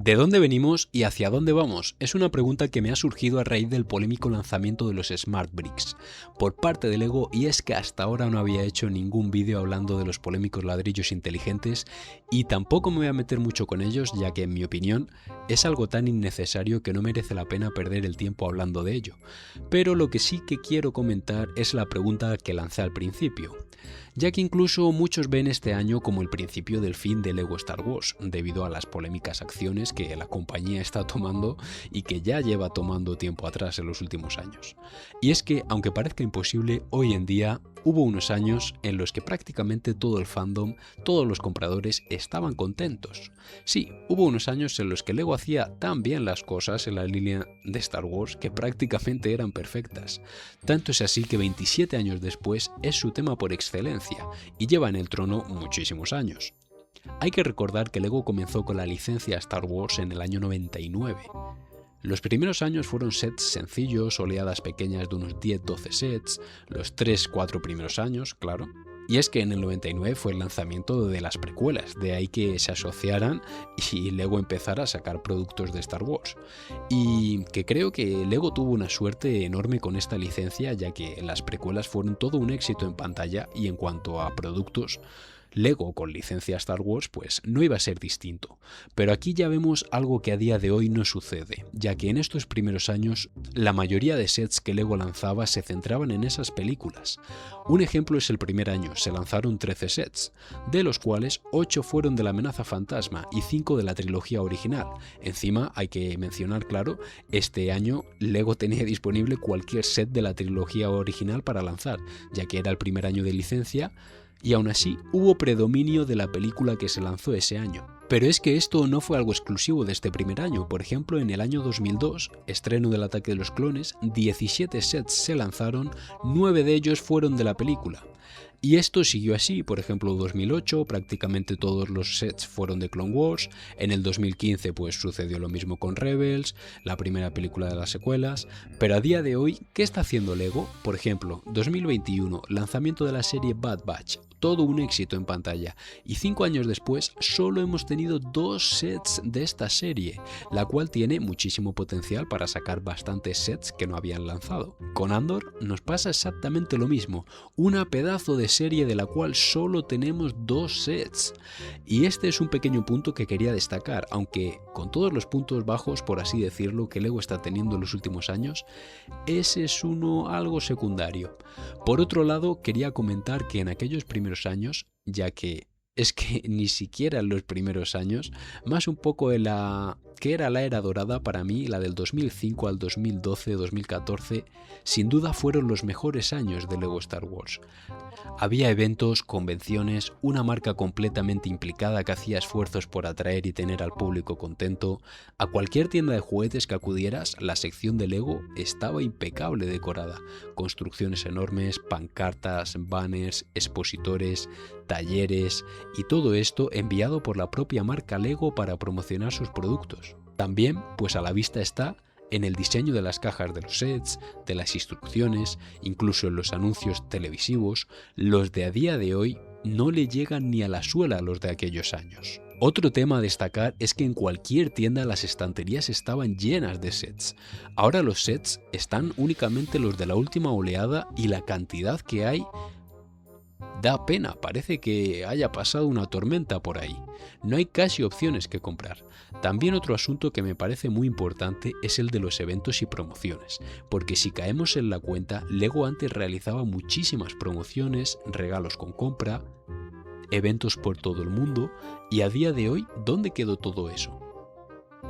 ¿De dónde venimos y hacia dónde vamos? Es una pregunta que me ha surgido a raíz del polémico lanzamiento de los Smart Bricks por parte de LEGO, y es que hasta ahora no había hecho ningún vídeo hablando de los polémicos ladrillos inteligentes y tampoco me voy a meter mucho con ellos, ya que en mi opinión es algo tan innecesario que no merece la pena perder el tiempo hablando de ello. Pero lo que sí que quiero comentar es la pregunta que lancé al principio, ya que incluso muchos ven este año como el principio del fin de LEGO Star Wars, debido a las polémicas acciones que la compañía está tomando y que ya lleva tomando tiempo atrás en los últimos años. Y es que, aunque parezca imposible, hoy en día hubo unos años en los que prácticamente todo el fandom, todos los compradores estaban contentos. Sí, hubo unos años en los que LEGO hacía tan bien las cosas en la línea de Star Wars que prácticamente eran perfectas. Tanto es así que 27 años después es su tema por excelencia y lleva en el trono muchísimos años. Hay que recordar que LEGO comenzó con la licencia Star Wars en el año 99. Los primeros años fueron sets sencillos, oleadas pequeñas de unos 10-12 sets, los 3-4 primeros años, claro. Y es que en el 99 fue el lanzamiento de las precuelas, de ahí que se asociaran y LEGO empezara a sacar productos de Star Wars. Y que creo que LEGO tuvo una suerte enorme con esta licencia, ya que las precuelas fueron todo un éxito en pantalla, y en cuanto a productos, LEGO con licencia Star Wars pues no iba a ser distinto. Pero aquí ya vemos algo que a día de hoy no sucede, ya que en estos primeros años la mayoría de sets que LEGO lanzaba se centraban en esas películas. Un ejemplo es el primer año, se lanzaron 13 sets, de los cuales 8 fueron de la amenaza fantasma y 5 de la trilogía original. Encima hay que mencionar, claro, este año LEGO tenía disponible cualquier set de la trilogía original para lanzar, ya que era el primer año de licencia. Y aún así hubo predominio de la película que se lanzó ese año. Pero es que esto no fue algo exclusivo de este primer año. Por ejemplo, en el año 2002, estreno del Ataque de los Clones, 17 sets se lanzaron, 9 de ellos fueron de la película. Y esto siguió así. Por ejemplo, 2008 prácticamente todos los sets fueron de Clone Wars, en el 2015 pues sucedió lo mismo con Rebels, la primera película de las secuelas, pero a día de hoy, ¿qué está haciendo LEGO? Por ejemplo, 2021, lanzamiento de la serie Bad Batch, todo un éxito en pantalla, y 5 años después solo hemos tenido 2 sets de esta serie, la cual tiene muchísimo potencial para sacar bastantes sets que no habían lanzado. Con Andor nos pasa exactamente lo mismo, una pedazo de serie de la cual solo tenemos 2 sets. Y este es un pequeño punto que quería destacar, aunque con todos los puntos bajos, por así decirlo, que LEGO está teniendo en los últimos años, ese es uno algo secundario. Por otro lado, quería comentar que en aquellos primeros años, ya que es que ni siquiera en los primeros años, más un poco en la que era la era dorada para mí, la del 2005 al 2012-2014, sin duda fueron los mejores años de LEGO Star Wars. Había eventos, convenciones, una marca completamente implicada que hacía esfuerzos por atraer y tener al público contento. A cualquier tienda de juguetes que acudieras, la sección de LEGO estaba impecable decorada. Construcciones enormes, pancartas, banners, expositores, talleres y todo esto enviado por la propia marca LEGO para promocionar sus productos. También, pues a la vista está en el diseño de las cajas de los sets, de las instrucciones, incluso en los anuncios televisivos, los de a día de hoy no le llegan ni a la suela a los de aquellos años. Otro tema a destacar es que en cualquier tienda las estanterías estaban llenas de sets. Ahora los sets están únicamente los de la última oleada, y la cantidad que hay da pena, parece que haya pasado una tormenta por ahí. No hay casi opciones que comprar. También otro asunto que me parece muy importante es el de los eventos y promociones, porque si caemos en la cuenta, LEGO antes realizaba muchísimas promociones, regalos con compra, eventos por todo el mundo, y a día de hoy, ¿dónde quedó todo eso?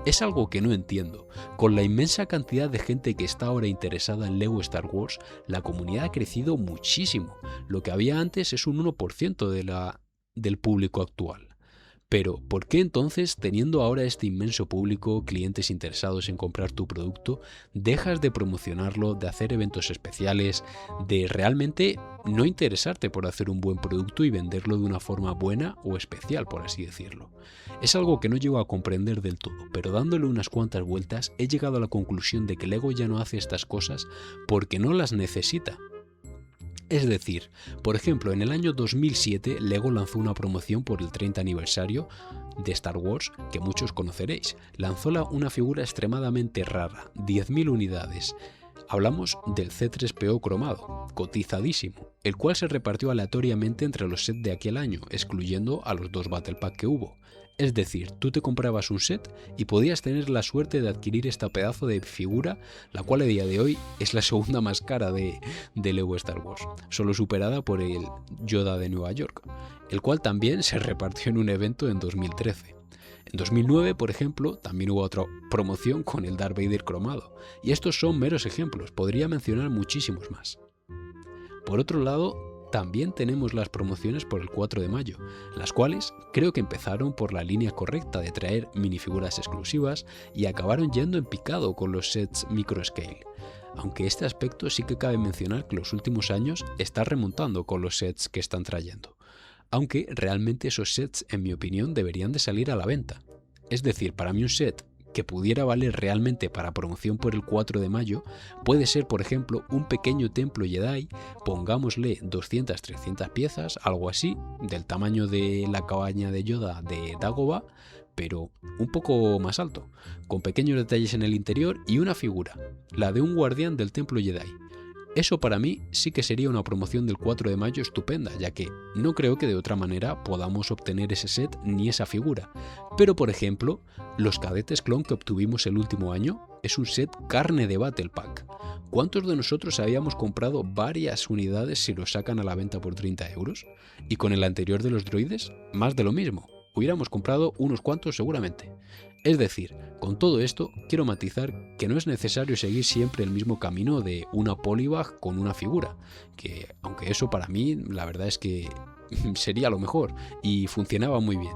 Es algo que no entiendo. Con la inmensa cantidad de gente que está ahora interesada en LEGO Star Wars, la comunidad ha crecido muchísimo. Lo que había antes es un 1% del público actual. Pero, ¿por qué entonces, teniendo ahora este inmenso público, clientes interesados en comprar tu producto, dejas de promocionarlo, de hacer eventos especiales, de realmente no interesarte por hacer un buen producto y venderlo de una forma buena o especial, por así decirlo? Es algo que no llego a comprender del todo, pero dándole unas cuantas vueltas he llegado a la conclusión de que LEGO ya no hace estas cosas porque no las necesita. Es decir, por ejemplo, en el año 2007 LEGO lanzó una promoción por el 30 aniversario de Star Wars que muchos conoceréis. Lanzó una figura extremadamente rara, 10.000 unidades. Hablamos del C3PO cromado, cotizadísimo, el cual se repartió aleatoriamente entre los sets de aquel año, excluyendo a los 2 Battle Pack que hubo. Es decir, tú te comprabas un set y podías tener la suerte de adquirir esta pedazo de figura, la cual a día de hoy es la segunda más cara de LEGO Star Wars, solo superada por el Yoda de Nueva York, el cual también se repartió en un evento en 2013. En 2009, por ejemplo, también hubo otra promoción con el Darth Vader cromado, y estos son meros ejemplos, podría mencionar muchísimos más. Por otro lado, también tenemos las promociones por el 4 de mayo, las cuales creo que empezaron por la línea correcta de traer minifiguras exclusivas y acabaron yendo en picado con los sets microscale. Aunque este aspecto sí que cabe mencionar que los últimos años está remontando con los sets que están trayendo. Aunque realmente esos sets, en mi opinión, deberían de salir a la venta. Es decir, para mí un set que pudiera valer realmente para promoción por el 4 de mayo puede ser, por ejemplo, un pequeño templo Jedi, pongámosle 200-300 piezas, algo así, del tamaño de la cabaña de Yoda de Dagobah, pero un poco más alto, con pequeños detalles en el interior y una figura, la de un guardián del templo Jedi. Eso para mí sí que sería una promoción del 4 de mayo estupenda, ya que no creo que de otra manera podamos obtener ese set ni esa figura. Pero por ejemplo, los cadetes clon que obtuvimos el último año es un set carne de Battle Pack. ¿Cuántos de nosotros habíamos comprado varias unidades si los sacan a la venta por 30 euros? Y con el anterior de los droides, más de lo mismo. Hubiéramos comprado unos cuantos seguramente. Es decir, con todo esto quiero matizar que no es necesario seguir siempre el mismo camino de una polybag con una figura, que aunque eso para mí la verdad es que sería lo mejor y funcionaba muy bien,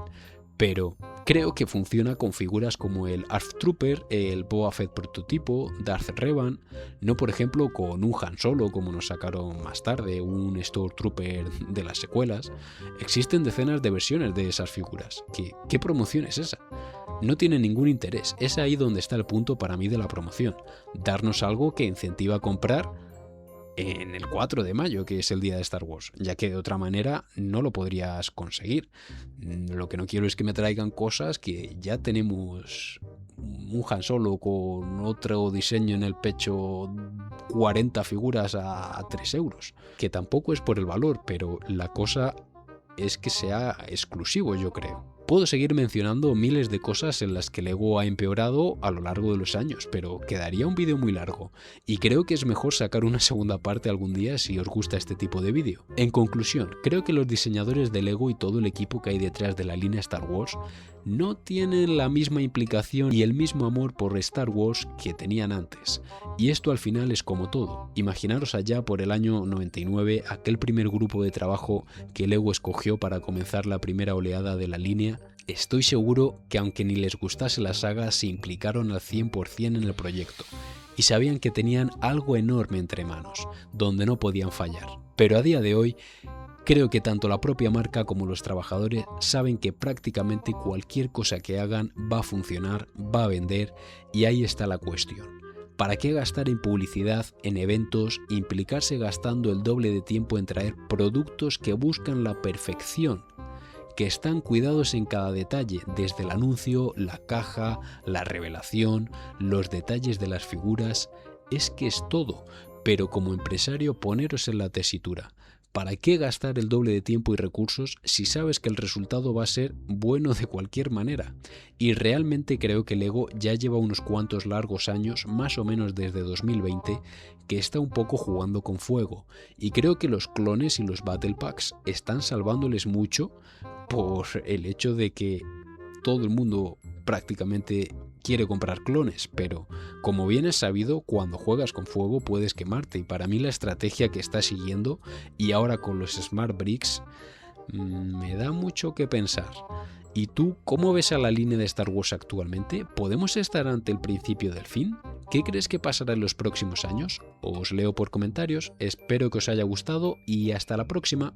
pero creo que funciona con figuras como el ARF Trooper, el Boba Fett prototipo, Darth Revan, no por ejemplo con un Han Solo como nos sacaron más tarde, un Stormtrooper de las secuelas. Existen decenas de versiones de esas figuras. ¿Qué promoción es esa? No tiene ningún interés, es ahí donde está el punto para mí de la promoción, darnos algo que incentiva a comprar en el 4 de mayo, que es el día de Star Wars, ya que de otra manera no lo podrías conseguir. Lo que no quiero es que me traigan cosas que ya tenemos, un Han Solo con otro diseño en el pecho, 40 figuras a 3 euros, que tampoco es por el valor, pero la cosa es que sea exclusivo, yo creo. Puedo seguir mencionando miles de cosas en las que LEGO ha empeorado a lo largo de los años, pero quedaría un vídeo muy largo, y creo que es mejor sacar una segunda parte algún día si os gusta este tipo de vídeo. En conclusión, creo que los diseñadores de LEGO y todo el equipo que hay detrás de la línea Star Wars no tienen la misma implicación y el mismo amor por Star Wars que tenían antes. Y esto al final es como todo. Imaginaros allá por el año 99 aquel primer grupo de trabajo que LEGO escogió para comenzar la primera oleada de la línea. Estoy seguro que aunque ni les gustase la saga, se implicaron al 100% en el proyecto y sabían que tenían algo enorme entre manos, donde no podían fallar. Pero a día de hoy, creo que tanto la propia marca como los trabajadores saben que prácticamente cualquier cosa que hagan va a funcionar, va a vender, y ahí está la cuestión. ¿Para qué gastar en publicidad, en eventos, implicarse gastando el doble de tiempo en traer productos que buscan la perfección, que están cuidados en cada detalle, desde el anuncio, la caja, la revelación, los detalles de las figuras? Es que es todo, pero como empresario poneros en la tesitura. ¿Para qué gastar el doble de tiempo y recursos si sabes que el resultado va a ser bueno de cualquier manera? Y realmente creo que LEGO ya lleva unos cuantos largos años, más o menos desde 2020, que está un poco jugando con fuego. Y creo que los clones y los Battle Packs están salvándoles mucho por el hecho de que todo el mundo prácticamente quiere comprar clones, pero como bien es sabido, cuando juegas con fuego puedes quemarte, y para mí la estrategia que está siguiendo, y ahora con los Smart Bricks, me da mucho que pensar. ¿Y tú cómo ves a la línea de Star Wars actualmente? ¿Podemos estar ante el principio del fin? ¿Qué crees que pasará en los próximos años? Os leo por comentarios, espero que os haya gustado y hasta la próxima.